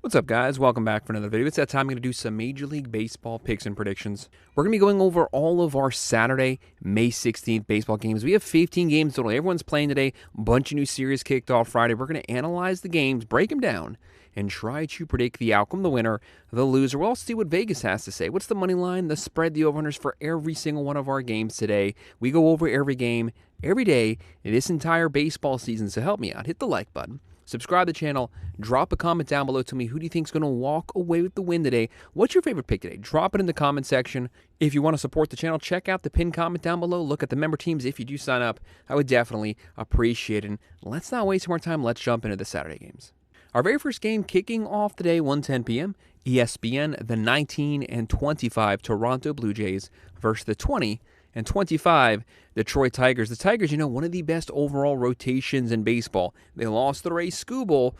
What's up, guys? Welcome back for another video. It's that time I'm going to do some Major League Baseball picks and predictions. We're going to be going over all of our Saturday, May 16th baseball games. We have 15 games total. Everyone's playing today. A bunch of new series kicked off Friday. We're going to analyze the games, break them down, and try to predict the outcome, the winner, the loser. We'll also see what Vegas has to say. What's the money line, the spread, the over-unders for every single one of our games today. We go over every game, every day, this entire baseball season, so help me out. Hit the like button. Subscribe to the channel. Drop a comment down below. Tell me who do you think is going to walk away with the win today. What's your favorite pick today? Drop it in the comment section. If you want to support the channel, check out the pinned comment down below. Look at the member teams if you do sign up. I would definitely appreciate it. And let's not waste more time. Let's jump into the Saturday games. Our very first game kicking off today, 1:10 p.m. ESPN, the 19 and 25 Toronto Blue Jays versus the 20 and 25 Detroit Tigers. The Tigers, one of the best overall rotations in baseball. They lost the Ray Skubal,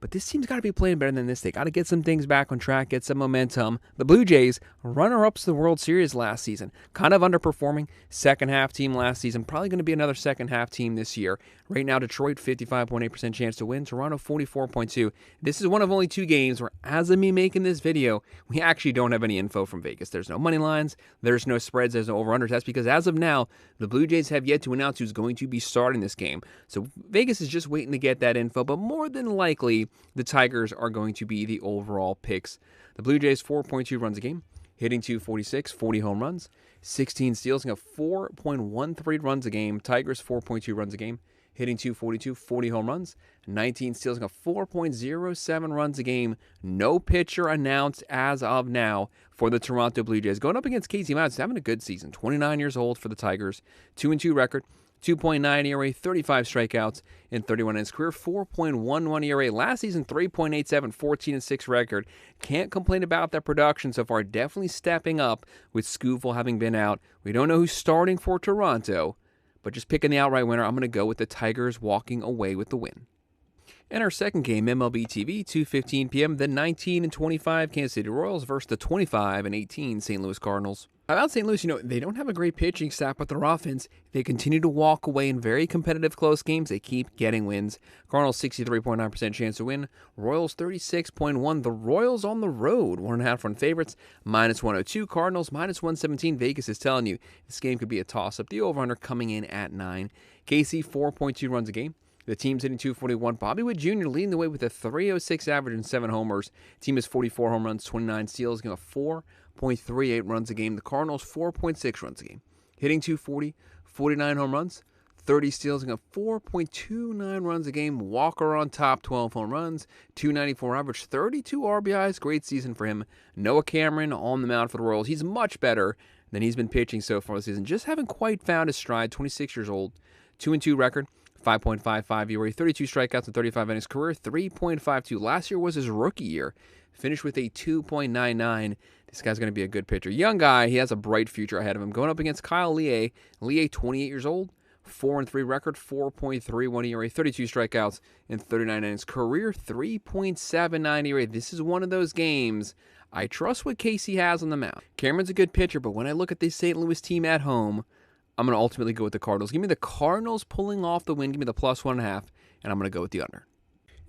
but this team's got to be playing better than this. They got to get some things back on track, get some momentum. The Blue Jays, runner-ups to the World Series last season, kind of underperforming. Second-half team last season, probably going to be another second-half team this year. Right now, Detroit, 55.8% chance to win. Toronto, 44.2%. This is one of only two games where, as of me making this video, we actually don't have any info from Vegas. There's no money lines, there's no spreads, there's no over-unders. That's because, as of now, the Blue Jays have yet to announce who's going to be starting this game. So Vegas is just waiting to get that info, but more than likely, the Tigers are going to be the overall picks. The Blue Jays, 4.2 runs a game, hitting .246, 40 home runs, 16 steals, and 4.13 runs a game. Tigers, 4.2 runs a game, hitting .242, 40 home runs, 19 steals, and 4.07 runs a game. No pitcher announced as of now for the Toronto Blue Jays. Going up against Casey Mize, having a good season. 29 years old for the Tigers, 2-2 record, 2.9 ERA, 35 strikeouts in 31 innings. Career 4.11 ERA. Last season, 3.87, 14-6 record. Can't complain about their production so far. Definitely stepping up with Skubal having been out. We don't know who's starting for Toronto, but just picking the outright winner, I'm going to go with the Tigers walking away with the win. In our second game, MLB TV, 2:15 p.m., the 19 and 25 Kansas City Royals versus the 25 and 18 St. Louis Cardinals. About St. Louis, they don't have a great pitching staff, but their offense, they continue to walk away in very competitive close games. They keep getting wins. Cardinals, 63.9% chance to win. Royals, 36.1%. The Royals on the road, 1.5 run favorites, -102. Cardinals, -117. Vegas is telling you this game could be a toss-up. The over-under coming in at 9. KC, 4.2 runs a game. The team's hitting .241. Bobby Witt Jr. leading the way with a .306 average and 7 homers. Team is 44 home runs, 29 steals, giving 4.38 runs a game. The Cardinals, 4.6 runs a game. Hitting .240, 49 home runs, 30 steals, and 4.29 runs a game. Walker on top, 12 home runs, .294 average, 32 RBIs. Great season for him. Noah Cameron on the mound for the Royals. He's much better than he's been pitching so far this season. Just haven't quite found his stride. 26 years old, 2-2 record. 5.55 ERA, 32 strikeouts in 35 innings. Career 3.52. Last year was his rookie year. Finished with a 2.99. This guy's going to be a good pitcher. Young guy. He has a bright future ahead of him. Going up against Kyle Lee. Lee, 28 years old. 4-3 record, 4.31 ERA, 32 strikeouts in 39 innings. Career 3.79 ERA. This is one of those games I trust what Casey has on the mound. Cameron's a good pitcher, but when I look at this St. Louis team at home, I'm going to ultimately go with the Cardinals. Give me the Cardinals pulling off the win. Give me the +1.5, and I'm going to go with the under.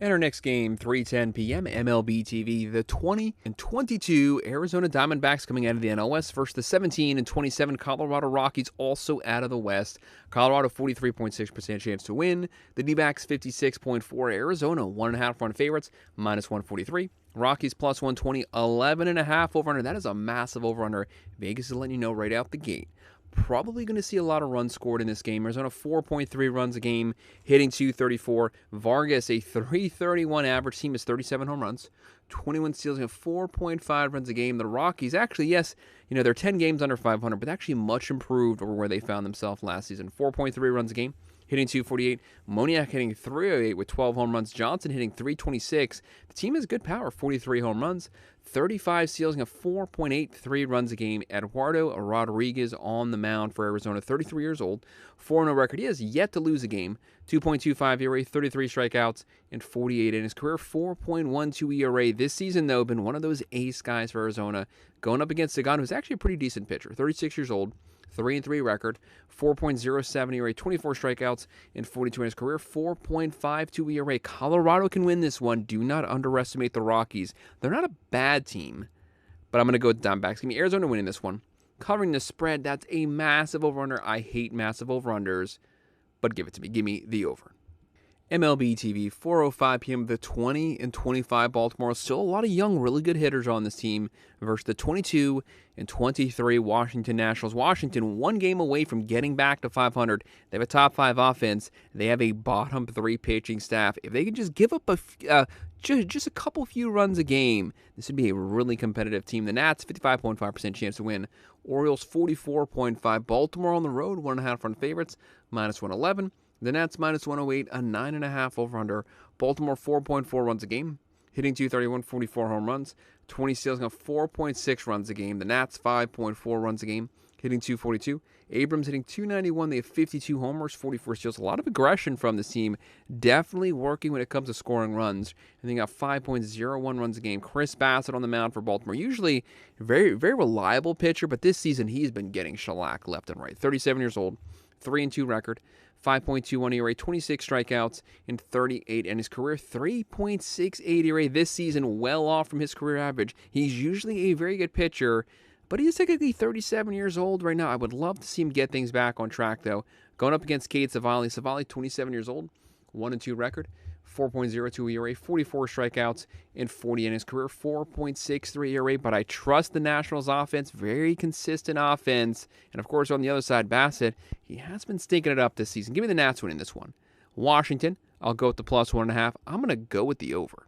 And our next game, 3:10 p.m., MLB TV, the 20 and 22 Arizona Diamondbacks coming out of the NL West versus the 17 and 27 Colorado Rockies, also out of the West. Colorado, 43.6% chance to win. The D-backs, 56.4%. Arizona, 1.5 run favorites, -143. Rockies, +120, 11.5 over-under. That is a massive over-under. Vegas is letting you know right out the gate. Probably going to see a lot of runs scored in this game. Arizona, 4.3 runs a game, hitting .234. Vargas, a .331 average. Team is 37 home runs, 21 steals, and 4.5 runs a game. The Rockies, actually, yes, they're 10 games under 500, but actually much improved over where they found themselves last season. 4.3 runs a game, hitting .248. Moniak hitting .308 with 12 home runs. Johnson hitting .326. The team has good power, 43 home runs, 35 steals, and 4.83 runs a game. Eduardo Rodriguez on the mound for Arizona, 33 years old, 4-0 record. He has yet to lose a game. 2.25 ERA, 33 strikeouts in 48 in his career, 4.12 ERA. This season, though, been one of those ace guys for Arizona, going up against a guy who's actually a pretty decent pitcher, 36 years old, 3-3 record, 4.07 ERA, 24 strikeouts in 42 in his career, 4.52 ERA. Colorado can win this one. Do not underestimate the Rockies. They're not a bad team, but I'm going to go with Diamondbacks. Give me Arizona winning this one. Covering the spread, that's a massive over-under. I hate massive over-unders, but give it to me. Give me the over. MLB TV, 4:05 p.m. The 20-25 Baltimore. Still a lot of young, really good hitters on this team versus the 22-23 Washington Nationals. Washington, one game away from getting back to 500. They have a top 5 offense. They have a bottom 3 pitching staff. If they could just give up just a couple few runs a game, this would be a really competitive team. The Nats, 55.5% chance to win. Orioles, 44.5. Baltimore on the road, 1.5 run favorites, -111. The Nats -108, a 9.5 over-under. Baltimore 4.4 runs a game, hitting .231, 44 home runs, 20 steals, 4.6 runs a game. The Nats 5.4 runs a game, hitting .242. Abrams hitting .291. They have 52 homers, 44 steals. A lot of aggression from this team. Definitely working when it comes to scoring runs. And they got 5.01 runs a game. Chris Bassett on the mound for Baltimore. Usually very, very reliable pitcher, but this season he's been getting shellacked left and right. 37 years old, 3-2 record. 5.21 ERA, 26 strikeouts in 38 in his career, 3.68 ERA this season, well off from his career average. He's usually a very good pitcher, but he is technically 37 years old right now. I would love to see him get things back on track, though. Going up against Cade Savali. Savali, 27 years old, 1-2 record, 4.02 ERA, 44 strikeouts in 40 in his career, 4.63 ERA. But I trust the Nationals offense, very consistent offense. And of course, on the other side, Bassett, he has been stinking it up this season. Give me the Nats winning this one. Washington, I'll go with the +1.5. I'm going to go with the over.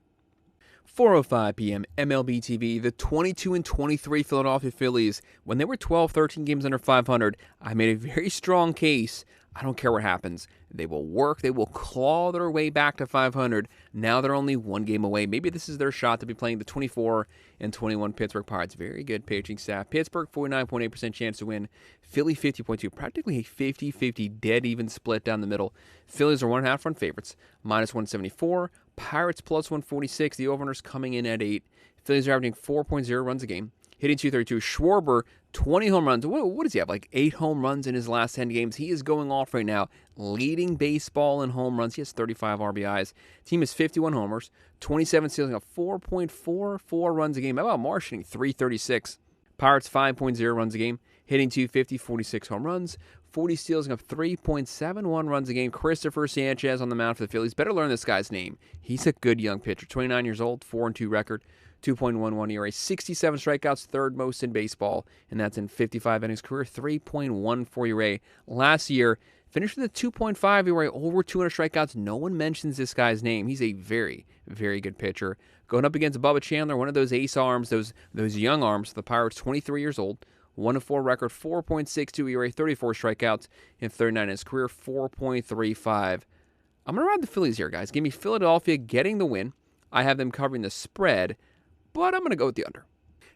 4:05 p.m. MLB TV, the 22-23 Philadelphia Phillies. When they were 12-13 games under 500, I made a very strong case. I don't care what happens. They will work. They will claw their way back to 500. Now they're only one game away. Maybe this is their shot to be playing the 24-21 Pittsburgh Pirates. Very good pitching staff. Pittsburgh, 49.8% chance to win. Philly, 50.2. Practically a 50-50 dead even split down the middle. Phillies are 1.5 run favorites. -174. Pirates, +146. The over-under's coming in at 8. Phillies are averaging 4.0 runs a game. Hitting .232. Schwarber, 20 home runs. What does he have? Like 8 home runs in his last 10 games. He is going off right now, leading baseball in home runs. He has 35 RBIs. Team is 51 homers, 27 steals, 4.44 runs a game. How about Marsh hitting .336? Pirates, 5.0 runs a game, hitting .250, 46 home runs, 40 steals, 3.71 runs a game. Christopher Sanchez on the mound for the Phillies. Better learn this guy's name. He's a good young pitcher. 29 years old, 4-2 record. 2.11 ERA, 67 strikeouts, third most in baseball, and that's in 55 innings career, 3.14 ERA. Last year, finished with a 2.5 ERA, over 200 strikeouts. No one mentions this guy's name. He's a very, very good pitcher. Going up against Bubba Chandler, one of those ace arms, those young arms. The Pirates, 23 years old, 1-4 record, 4.62 ERA, 34 strikeouts in 39 in his career, 4.35. I'm going to ride the Phillies here, guys. Give me Philadelphia getting the win. I have them covering the spread, but I'm going to go with the under.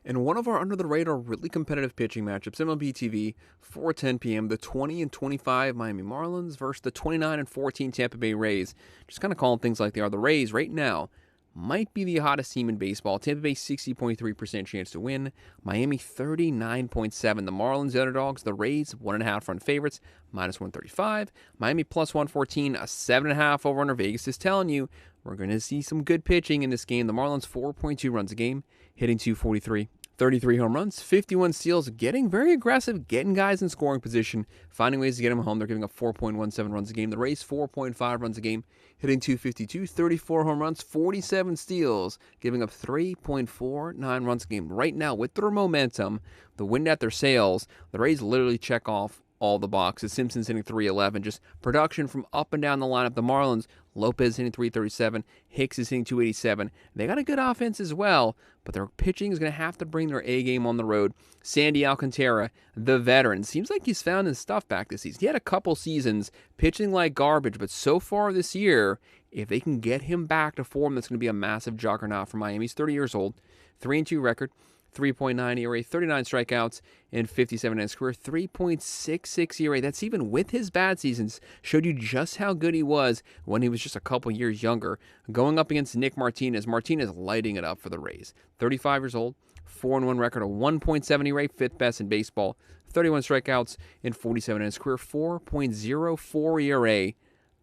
And one of our under-the-radar, really competitive pitching matchups, MLB TV, 4:10 p.m., the 20-25 Miami Marlins versus the 29-14 Tampa Bay Rays. Just kind of calling things like they are. The Rays, right now, might be the hottest team in baseball. Tampa Bay, 60.3% chance to win. Miami, 39.7%. The Marlins, the underdogs. The Rays, 1.5 run favorites, -135. Miami, +114, a 7.5 over-under. Vegas is telling you we're going to see some good pitching in this game. The Marlins, 4.2 runs a game, hitting .243. 33 home runs, 51 steals, getting very aggressive, getting guys in scoring position, finding ways to get them home. They're giving up 4.17 runs a game. The Rays, 4.5 runs a game, hitting .252, 34 home runs, 47 steals, giving up 3.49 runs a game. Right now, with their momentum, the wind at their sails, the Rays literally check off all the boxes. Simpson's hitting .311, just production from up and down the lineup. The Marlins, Lopez hitting .337, Hicks is hitting .287. They got a good offense as well, but their pitching is going to have to bring their A game on the road. Sandy Alcantara, the veteran, seems like he's found his stuff back this season. He had a couple seasons pitching like garbage, but so far this year, if they can get him back to form, that's going to be a massive juggernaut for Miami. He's 30 years old, 3-2 record, 3.9 ERA, 39 strikeouts in 57 in his career, 3.66 ERA. That's even with his bad seasons. Showed you just how good he was when he was just a couple years younger. Going up against Nick Martinez. Martinez lighting it up for the Rays. 35 years old, 4-1 record, a 1.7 ERA, fifth best in baseball. 31 strikeouts in 47 in his career, 4.04 ERA.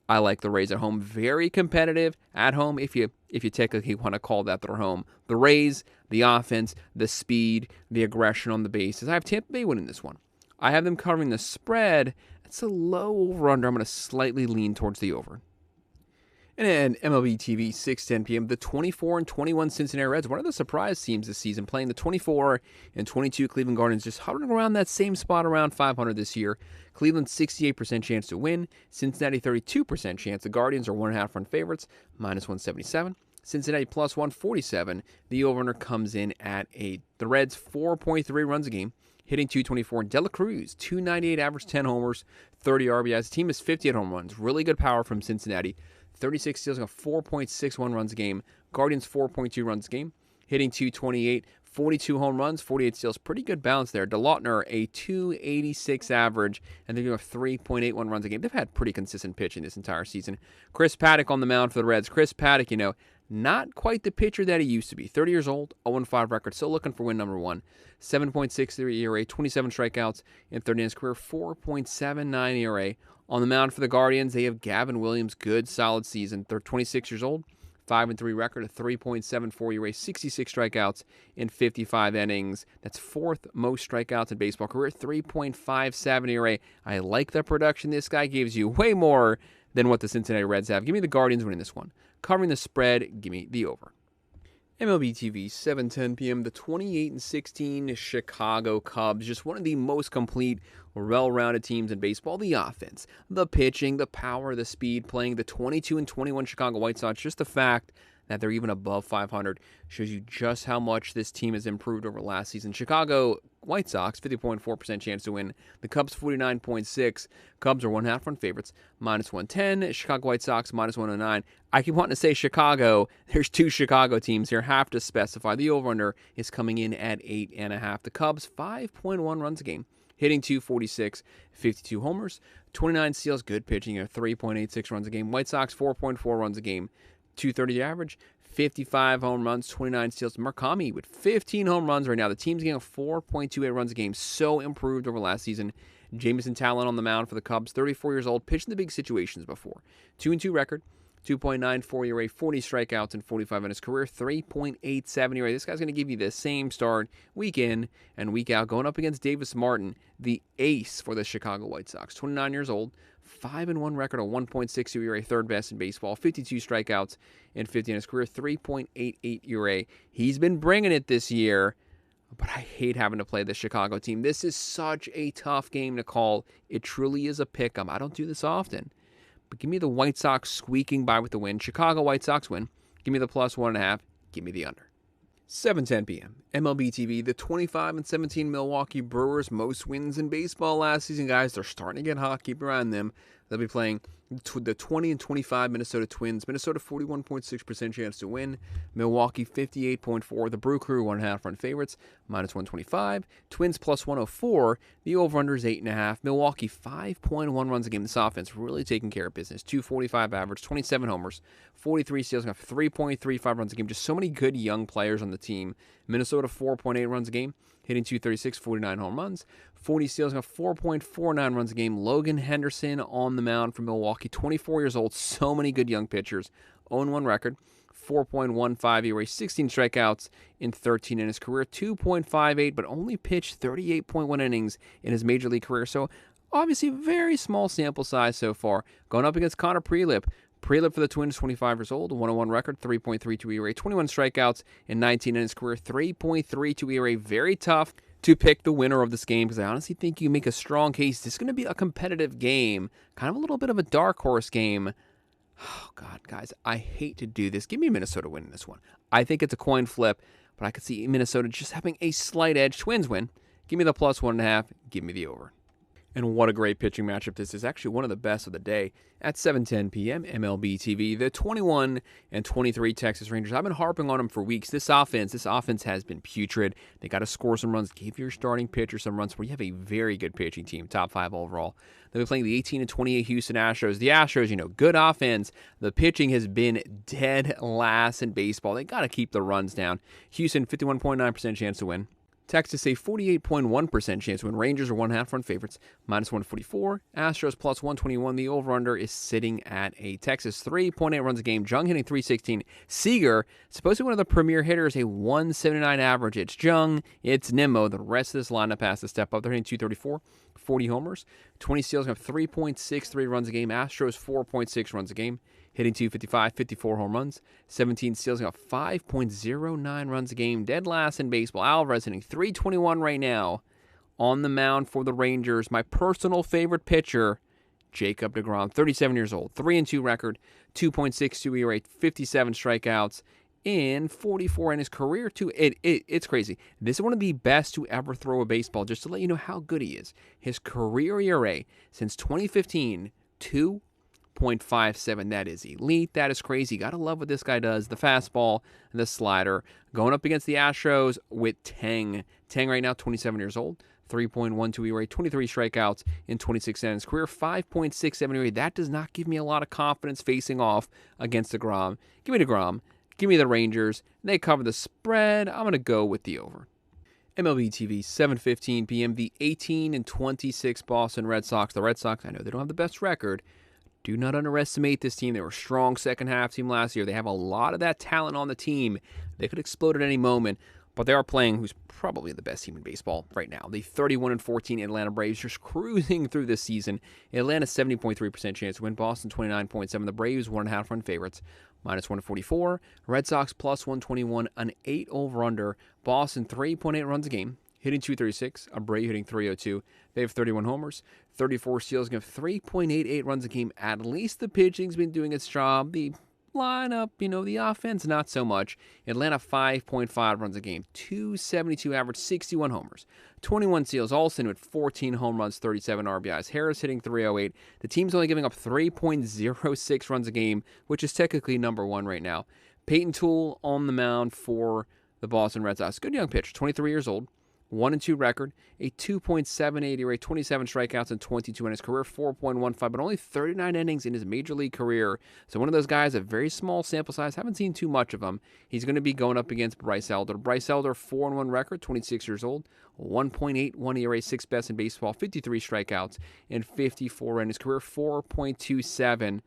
I like the Rays at home. Very competitive at home, if you technically want to call that their home. The Rays, the offense, the speed, the aggression on the bases. I have Tampa Bay winning this one. I have them covering the spread. It's a low over-under. I'm going to slightly lean towards the over. And then MLB TV, 6:10 p.m., the 24-21 Cincinnati Reds, one of the surprise teams this season, playing the 24-22 Cleveland Guardians, just hovering around that same spot around 500 this year. Cleveland, 68% chance to win. Cincinnati, 32% chance. The Guardians are 1.5 run favorites, -177. Cincinnati, +147. The over-under comes in at 8. The Reds, 4.3 runs a game, hitting .224. De La Cruz, .298 average, 10 homers, 30 RBIs. The team is 58 home runs. Really good power from Cincinnati. 36 steals, 4.61 runs a game. Guardians, 4.2 runs a game, hitting .228, 42 home runs, 48 steals. Pretty good balance there. DeLautner, a .286 average, and they're doing 3.81 runs a game. They've had pretty consistent pitching this entire season. Chris Paddock on the mound for the Reds. Chris Paddock, not quite the pitcher that he used to be. 30 years old, 0-5 record, still looking for win number 1. 7.63 ERA, 27 strikeouts in 30 in his career, 4.79 ERA. On the mound for the Guardians, they have Gavin Williams, good, solid season. They're 26 years old, 5-3 record, a 3.74 ERA, 66 strikeouts in 55 innings. That's fourth most strikeouts in baseball career, 3.57 ERA. I like the production this guy gives you, way more than what the Cincinnati Reds have. Give me the Guardians winning this one. Covering the spread, give me the over. MLB TV, 7:10 p.m., the 28-16 Chicago Cubs, just one of the most complete, well-rounded teams in baseball. The offense, the pitching, the power, the speed, playing the 22-21 Chicago White Sox. Just the fact that they're even above 500 shows you just how much this team has improved over last season. Chicago White Sox, 50.4% chance to win. The Cubs, 49.6%. Cubs are 1.5 run favorites, -110. Chicago White Sox, -109. I keep wanting to say Chicago. There's two Chicago teams here. Have to specify. The over-under is coming in at 8.5. The Cubs, 5.1 runs a game, hitting .246, 52 homers, 29 steals, good pitching, 3.86 runs a game. White Sox, 4.4 runs a game, .230 average, 55 home runs, 29 steals. Murakami with 15 home runs right now. The team's getting 4.28 runs a game. So improved over last season. Jameson Talon on the mound for the Cubs, 34 years old, pitched in the big situations before. 2-2 record, 2.94 ERA, 40 strikeouts in 45 in his career, 3.87 ERA. This guy's going to give you the same start week in and week out, going up against Davis Martin, the ace for the Chicago White Sox. 29 years old, 5-1 record, a 1.62 ERA, third best in baseball, 52 strikeouts in 50 in his career, 3.88 ERA. He's been bringing it this year, but I hate having to play the Chicago team. This is such a tough game to call. It truly is a pick-em. I don't do this often. But give me the White Sox squeaking by with the win. Chicago White Sox win. Give me the +1.5. Give me the under. 7:10 p.m. MLB TV, the 25-17 Milwaukee Brewers, most wins in baseball last season, guys. They're starting to get hot. Keep your eye on them. They'll be playing the 20-25 Minnesota Twins. Minnesota, 41.6% chance to win. Milwaukee, 58.4%. The Brew Crew, 1.5 run favorites, -125. Twins, +104. The over-under is 8.5. Milwaukee, 5.1 runs a game. This offense really taking care of business. .245 average, 27 homers, 43 steals, 3.35 runs a game. Just so many good young players on the team. Minnesota, 4.8 runs a game, hitting .236, 49 home runs, 40 steals, 4.49 runs a game. Logan Henderson on the mound for Milwaukee, 24 years old. So many good young pitchers. 0-1 record, 4.15 ERA, 16 strikeouts in 13 in his career, 2.58, but only pitched 38.1 innings in his major league career. So obviously very small sample size so far. Going up against Connor Prelip. Prelip for the Twins, 25 years old, 101 record, 3.32 ERA, 21 strikeouts in 19 in his career, 3.32 ERA. Very tough to pick the winner of this game because I honestly think you make a strong case. This is going to be a competitive game, kind of a little bit of a dark horse game. Oh, God, guys, I hate to do this. Give me Minnesota winning this one. I think it's a coin flip, but I could see Minnesota just having a slight edge. Twins win. Give me the +1.5. Give me the over. And what a great pitching matchup this is. Actually one of the best of the day at 7:10 p.m. MLB TV. The 21-23 Texas Rangers. I've been harping on them for weeks. This offense has been putrid. They got to score some runs. Give your starting pitcher some runs where you have a very good pitching team, top 5 overall. They'll be playing the 18-28 Houston Astros. The Astros, good offense. The pitching has been dead last in baseball. They got to keep the runs down. Houston, 51.9% chance to win. Texas, a 48.1% chance to win. Rangers are 1.5 run favorites, -144. Astros plus 121. The over-under is sitting at a Texas 3.8 runs a game. Jung hitting 316. Seager, supposed to be one of the premier hitters, a 179 average. It's Jung, it's Nimmo. The rest of this lineup has to step up. They're hitting 234, 40 homers, 20 steals, have 3.63 runs a game. Astros 4.6 runs a game. Hitting 255, 54 home runs, 17 steals, got 5.09 runs a game. Dead last in baseball. Alvarez hitting 321 right now on the mound for the Rangers. My personal favorite pitcher, Jacob deGrom, 37 years old, 3-2 record, 2.62 ERA, 57 strikeouts in 44 in his career too. It's crazy. This is one of the best to ever throw a baseball, just to let you know how good he is. His career ERA since 2015, 2.57. That is elite. That is crazy. Gotta love what this guy does. The fastball, the slider. Going up against the Astros with Tang. Tang right now, 27 years old. 3.12 ERA, 23 strikeouts in 26 innings. Career 5.67 ERA. That does not give me a lot of confidence facing off against DeGrom. Give me DeGrom. Give me the Rangers. They cover the spread. I'm going to go with the over. MLB TV, 7:15 p.m. The 18-26 Boston Red Sox. The Red Sox, I know they don't have the best record. Do not underestimate this team. They were a strong second half team last year. They have a lot of that talent on the team. They could explode at any moment, but they are playing who's probably the best team in baseball right now. The 31-14 Atlanta Braves just cruising through this season. Atlanta 70.3% chance to win. Boston 29.7. The Braves 1.5 run favorites. -144. Red Sox plus 121. An 8 over/under. Boston 3.8 runs a game. Hitting 236, Abreu hitting 302. They have 31 homers, 34 steals, give 3.88 runs a game. At least the pitching's been doing its job. The lineup, the offense, not so much. Atlanta 5.5 runs a game, 272 average, 61 homers, 21 steals. Olsen with 14 home runs, 37 RBIs. Harris hitting 308. The team's only giving up 3.06 runs a game, which is technically number 1 right now. Peyton Toole on the mound for the Boston Red Sox. Good young pitcher, 23 years old. 1-2 record, a 2.78 ERA, 27 strikeouts in 22 in his career, 4.15, but only 39 innings in his major league career. So one of those guys, a very small sample size, haven't seen too much of him. He's going to be going up against Bryce Elder. Bryce Elder, 4-1 record, 26 years old, 1.81 ERA, 6th best in baseball, 53 strikeouts in 54 in his career, 4.27.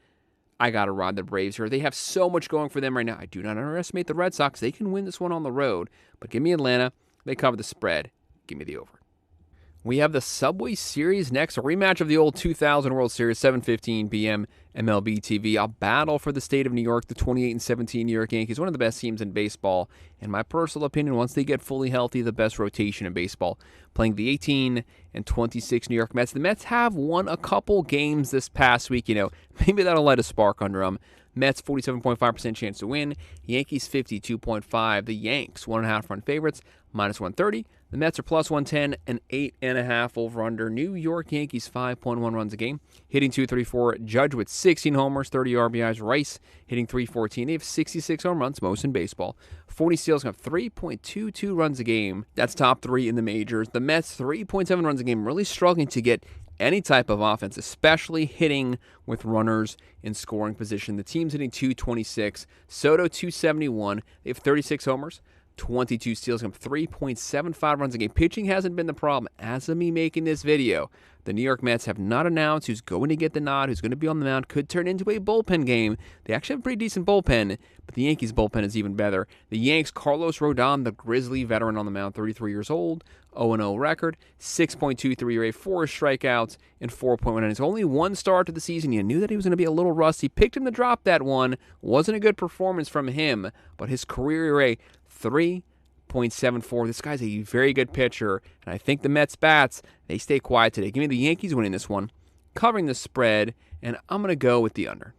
I got to ride the Braves here. They have so much going for them right now. I do not underestimate the Red Sox. They can win this one on the road, but give me Atlanta. They cover the spread. Give me the over. We have the Subway Series next, a rematch of the old 2000 World Series, 7:15 p.m. MLB TV. A battle for the state of New York, the 28-17 New York Yankees, one of the best teams in baseball. In my personal opinion, once they get fully healthy, the best rotation in baseball. Playing the 18-26 New York Mets. The Mets have won a couple games this past week. Maybe that'll light a spark under them. Mets 47.5% chance to win. Yankees 52.5. The Yanks 1.5 run favorites, -130. The Mets are plus 110, an 8.5 over/under. New York Yankees 5.1 runs a game, hitting 234. Judge with 16 homers, 30 RBIs. Rice hitting 314. They have 66 home runs, most in baseball. 40 steals, have 3.22 runs a game. That's top 3 in the majors. The Mets 3.7 runs a game, really struggling to get any type of offense, especially hitting with runners in scoring position. The team's hitting 226. Soto 271. They have 36 homers, 22 steals, 3.75 runs a game. Pitching hasn't been the problem. As of me making this video, the New York Mets have not announced who's going to get the nod, who's going to be on the mound. Could turn into a bullpen game. They actually have a pretty decent bullpen, but the Yankees' bullpen is even better. The Yanks, Carlos Rodon, the Grizzly veteran on the mound, 33 years old, 0-0 record, 6.23 ERA, 4 strikeouts, and 4.1 innings. Only 1 start to the season. You knew that he was going to be a little rusty. Picked him to drop that one. Wasn't a good performance from him, but his career ERA, 3.74. This guy's a very good pitcher, and I think the Mets bats, they stay quiet today. Give me the Yankees winning this one, covering the spread, and I'm going to go with the under.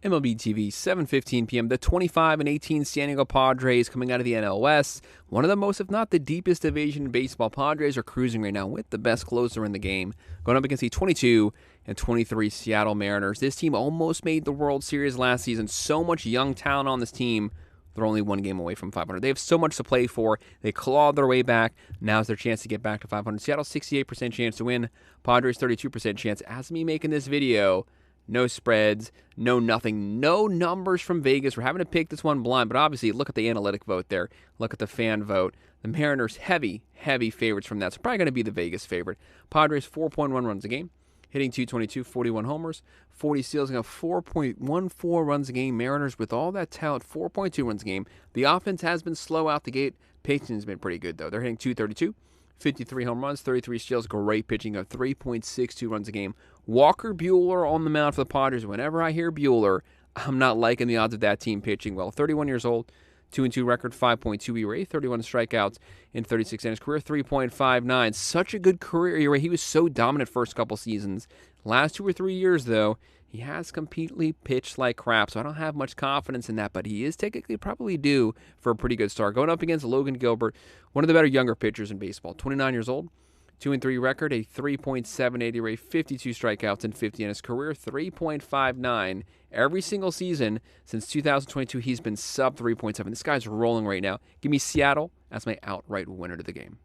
MLB TV, 7:15 p.m. The 25-18 San Diego Padres coming out of the NL West. One of the most, if not the deepest division in baseball. Padres are cruising right now with the best closer in the game. Going up against the 22-23 Seattle Mariners. This team almost made the World Series last season. So much young talent on this team. They're only one game away from 500. They have so much to play for. They clawed their way back. Now's their chance to get back to 500. Seattle, 68% chance to win. Padres, 32% chance. As me making this video, no spreads, no nothing, no numbers from Vegas. We're having to pick this one blind, but obviously look at the analytic vote there. Look at the fan vote. The Mariners, heavy favorites from that. So probably going to be the Vegas favorite. Padres, 4.1 runs a game. Hitting 222, 41 homers, 40 steals, and 4.14 runs a game. Mariners, with all that talent, 4.2 runs a game. The offense has been slow out the gate. Pitching has been pretty good, though. They're hitting 232, 53 home runs, 33 steals, great pitching of 3.62 runs a game. Walker Buehler on the mound for the Padres. Whenever I hear Buehler, I'm not liking the odds of that team pitching well. 31 years old, 2-2 record, 5.2 ERA, 31 strikeouts in 36 innings career, 3.59. Such a good career ERA. He was so dominant first couple seasons. Last 2 or 3 years, though, he has completely pitched like crap, so I don't have much confidence in that, but he is technically probably due for a pretty good start. Going up against Logan Gilbert, one of the better younger pitchers in baseball. 29 years old, 2-3 record, a 3.78 ERA, 52 strikeouts in 50 in his career, 3.59. Every single season since 2022, he's been sub 3.7. This guy's rolling right now. Give me Seattle as my outright winner to the game.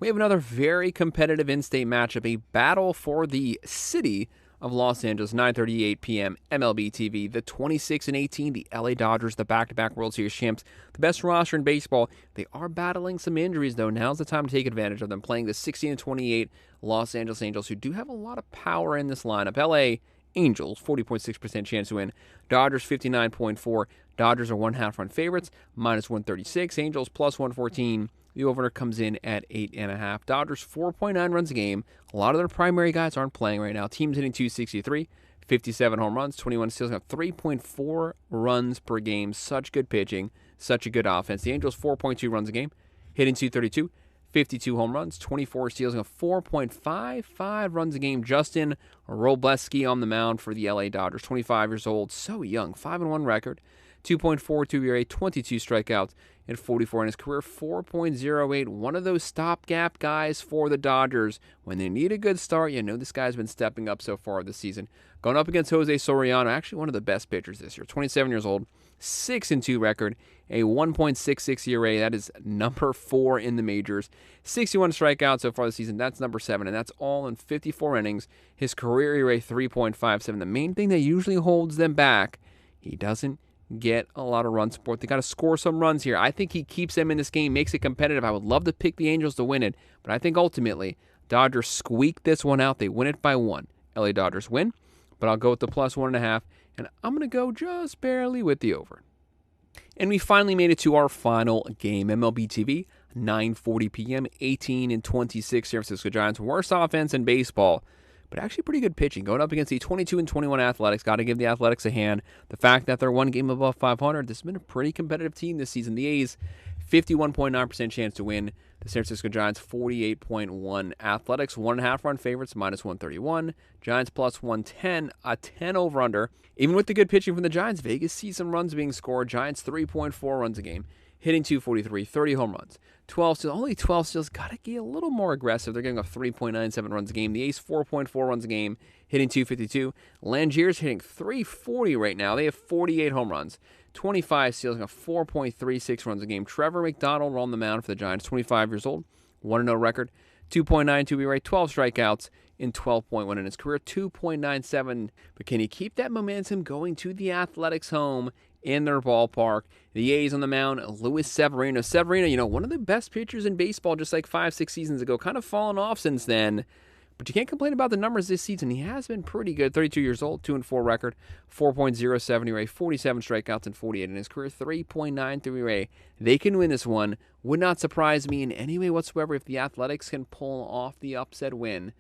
We have another very competitive in-state matchup, a battle for the city of Los Angeles, 9:38 p.m. MLB TV. The 26-18, the LA Dodgers, the back-to-back World Series champs, the best roster in baseball. They are battling some injuries, though. Now's the time to take advantage of them, playing the 16-28 Los Angeles Angels, who do have a lot of power in this lineup. LA Angels, 40.6% chance to win. Dodgers, 59.4. Dodgers are 1/2 run favorites, -136. Angels, +114. The over comes in at 8.5. Dodgers, 4.9 runs a game. A lot of their primary guys aren't playing right now. Teams hitting 263, 57 home runs, 21 steals, got 3.4 runs per game. Such good pitching, such a good offense. The Angels, 4.2 runs a game, hitting 232, 52 home runs, 24 steals, got 4.55 runs a game. Justin Robleski on the mound for the LA Dodgers, 25 years old, so young, 5-1 record, 2.42 ERA, 22 strikeouts, and 44 in his career, 4.08. One of those stopgap guys for the Dodgers. When they need a good start, you know this guy's been stepping up so far this season. Going up against Jose Soriano, actually one of the best pitchers this year. 27 years old, 6-2 record, a 1.66 ERA. That is number 4 in the majors. 61 strikeouts so far this season. That's number 7, and that's all in 54 innings. His career ERA, 3.57. The main thing that usually holds them back, he doesn't get a lot of run support. They got to score some runs here. I think he keeps them in this game, makes it competitive. I would love to pick the Angels to win it, but I think ultimately Dodgers squeak this one out. They win it by 1. LA Dodgers win, but I'll go with the +1.5, and I'm going to go just barely with the over. And we finally made it to our final game. MLB TV, 9:40 p.m., 18-26 San Francisco Giants. Worst offense in baseball, but actually pretty good pitching. Going up against the 22-21 Athletics. Got to give the Athletics a hand. The fact that they're one game above 500, this has been a pretty competitive team this season. The A's, 51.9% chance to win. The San Francisco Giants, 48.1. Athletics, 1.5 run favorites, -131. Giants, +110, a 10 over-under. Even with the good pitching from the Giants, Vegas sees some runs being scored. Giants, 3.4 runs a game. Hitting 243, 30 home runs, 12 steals. Only 12 steals. Got to get a little more aggressive. They're giving up 3.97 runs a game. The A's, 4.4 runs a game, hitting 252. Langier's hitting 340 right now. They have 48 home runs, 25 steals, got 4.36 runs a game. Trevor McDonald on the mound for the Giants, 25 years old, 1-0 record, 2.92 ERA, 12 strikeouts in 12.1 in his career, 2.97. But can he keep that momentum going to the Athletics home in their ballpark? The A's on the mound, Luis Severino. Severino, one of the best pitchers in baseball just like 5-6 seasons ago. Kind of fallen off since then. But you can't complain about the numbers this season. He has been pretty good. 32 years old, 2-4 record, 4.07 ERA, 47 strikeouts and 48 in his career, 3.93 ERA. They can win this one. Would not surprise me in any way whatsoever if the Athletics can pull off the upset win.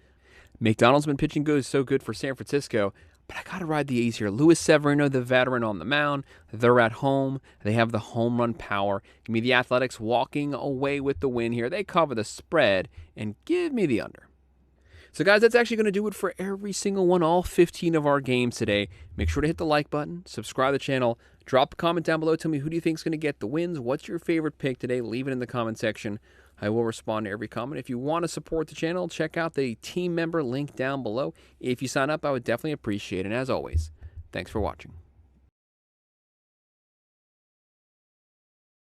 McDonald's been pitching so good for San Francisco, but I got to ride the A's here. Luis Severino, the veteran on the mound. They're at home. They have the home run power. Give me the Athletics walking away with the win here. They cover the spread, and give me the under. So guys, that's actually going to do it for every single one, all 15 of our games today. Make sure to hit the like button, subscribe to the channel, drop a comment down below. Tell me, who do you think is going to get the wins? What's your favorite pick today? Leave it in the comment section. I will respond to every comment. If you want to support the channel, check out the team member link down below. If you sign up, I would definitely appreciate it. And as always, thanks for watching.